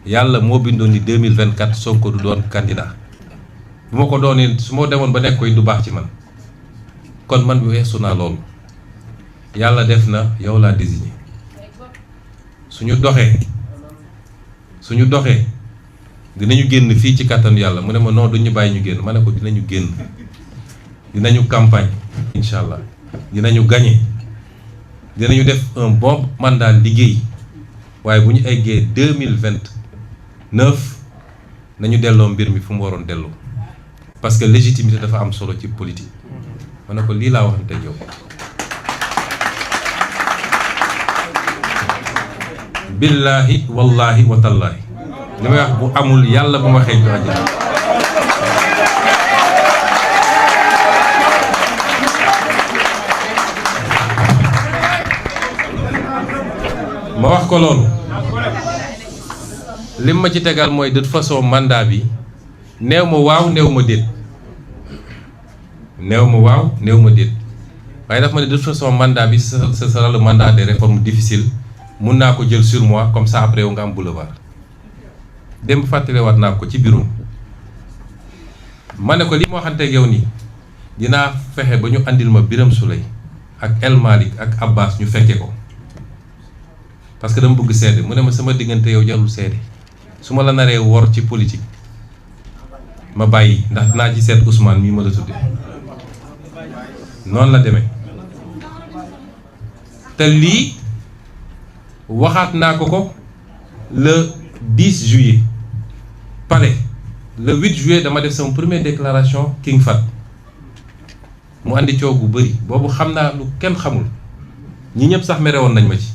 yàlla moo bindoon ni 2024 Sonko du doon candidat bu ma ko doonee su ma demoon ba nekk koy du baax ci man kon man bi weesu naa loolu yàlla def na yow laa désigné suñu doxee dinañu génn fii ci kàttanu yàlla mu ne ma non duñu bàyyi ñu génn ma ne ko dinañu génn dinañu campagne incha allah dinañu gagné dinañu def un bon mandat liggéey waaye bu ñu eggee 2029 nañu delloo mbir mi fu mu waroon delloo parce que légitimité dafa am solo ci politique ma ne ko lii laa waxante yow billaahi wallaahi wa tallaahi li may wax bu amul yàlla bu ma xeeñtu àjjana ma wax ko loolu lim ma ci tegal mooy de toute façon mandat bi néew ma waaw néew ma déet waaye daf ma ne de toute façon mandat bi ce sera le mandat des réformes difficiles mun naa ko jël sur moi comme ça après nga am boulevard démb fàttalewaat naa ko ci bureau ma ne ko li ma waxanteeg yow nii dinaa fexe ba ñu andil ma Birame Souleye ak El Malick ak Abbas ñu fekke ko parce que dama bëgg seede mu ne ma sama diggante yow jarul seede su ma la naree wor ci politique ma bàyyi ndax dinaa ci seet Ousmane mii ma la tudde noonu la demee te lii waxaat naa ko le 10 juillet palais le 8 juillet dama def sama première déclaration King Fahd mu andi coow gu bëri boobu xam naa lu kenn xamul ñi ñëpp sax mere woon nañ ma ci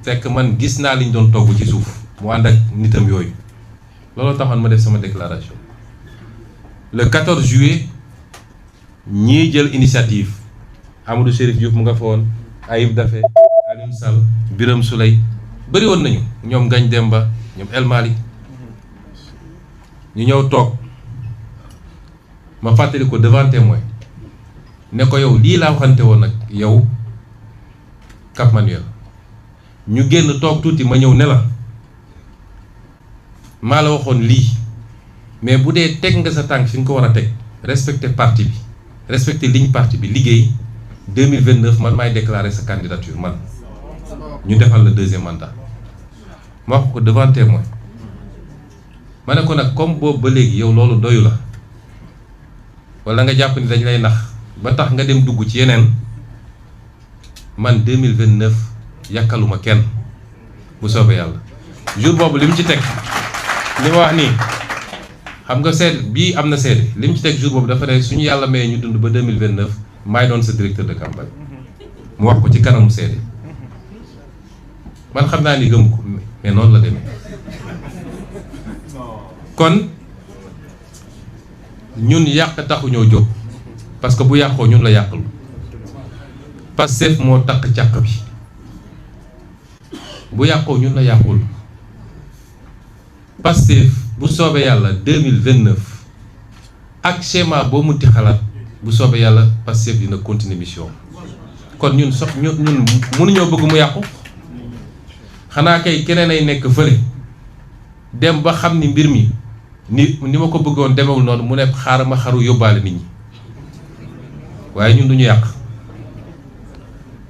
fekk man gis naa liñ doon togg ci suuf mu ànd ak nitam yooyu loolu taxoon ma def sama déclaration le 14 juillet ñii jël initiative Amadou Chérif Diouf mu nga fa woon Ayib Daffé Alioune Sall Birame Souleye bëri woon nañu ñoom Ngagne Demba ñoom El Malick ñu ñëw toog ma fàttali ko devant témoin ne ko yow lii laa waxante woon nag yow Cap Manuel ñu génn toog tuuti ma ñëw ne la maa la waxoon lii mais bu dee teg nga sa tànk fi nga ko war a teg respecter parti bi respecter ligne parti bi liggéey 2029 man maay déclarer sa candidature man ñu defal le deuxième mandat ma wax ko devant témoin ma ne ko nag comme boobu ba léegi yow loolu doyu la wala nga jàpp ni dañ lay nax ba tax nga dem dugg ci yeneen man 2029 yàkkaluma kenn bu soobee yàlla jour boobu li mu ci teg li ma wax nii xam nga seede bii am na seede li mu ci teg jour boobu dafa ne suñu yàlla mayee ñu dund ba 2029 maay doon sa directeur de campagne mu wax ko ci kanamu seede man xam naa ni gëm ko mais noonu la demee kon ñun yàq taxu ñoo jóg parce que bu yàqoo ñun la yàqul Pastef moo takk càq bi bu yàqoo ñun la yàqul Pastef bu soobee yàlla 2029 ak schéma boo munti xalaat bu soobee yàlla Pastef dina continuer mission kon ñun ñun mënuñoo bëgg mu yàqu xanaa kay keneen ay nekk fële dem ba xam ni mbir mi ni ma ko bëggoon demewul noonu mu ne xaaral ma xaru yóbbaale nit ñi waaye ñun duñu yàq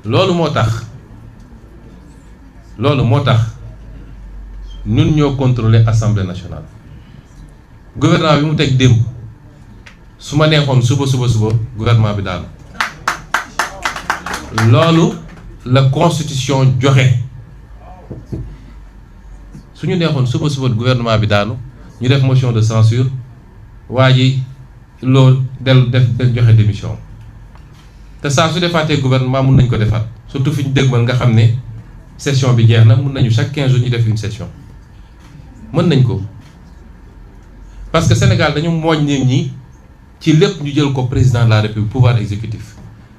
loolu moo tax ñun ñoo contrôler assemblée nationale gouvernement bi mu teg démb su ma neexoon suba gouvernement bi daanu loolu la constitution joxe suñu neexoon suba gouvernement bi daanu ñu def motion de censure waa ji loolu def joxe démission te saa su defaatee gouvernement mun nañ ko defaat surtout fi ñu dëgmal nga xam ne session bi jeex na mun nañu chaque 15 jours ñu def une session mën nañ ko parce que Sénégal dañu mooñ nit ñi ci lépp ñu jël ko président de la république pouvoir exécutif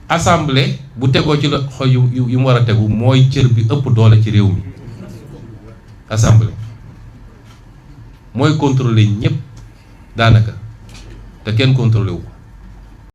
assemblée bu tegoo ci loxo yu mu war a tegu mooy cër bi ëpp doole ci réew mi assemblée mooy contrôler ñëpp daanaka te kenn contrôlé wu ko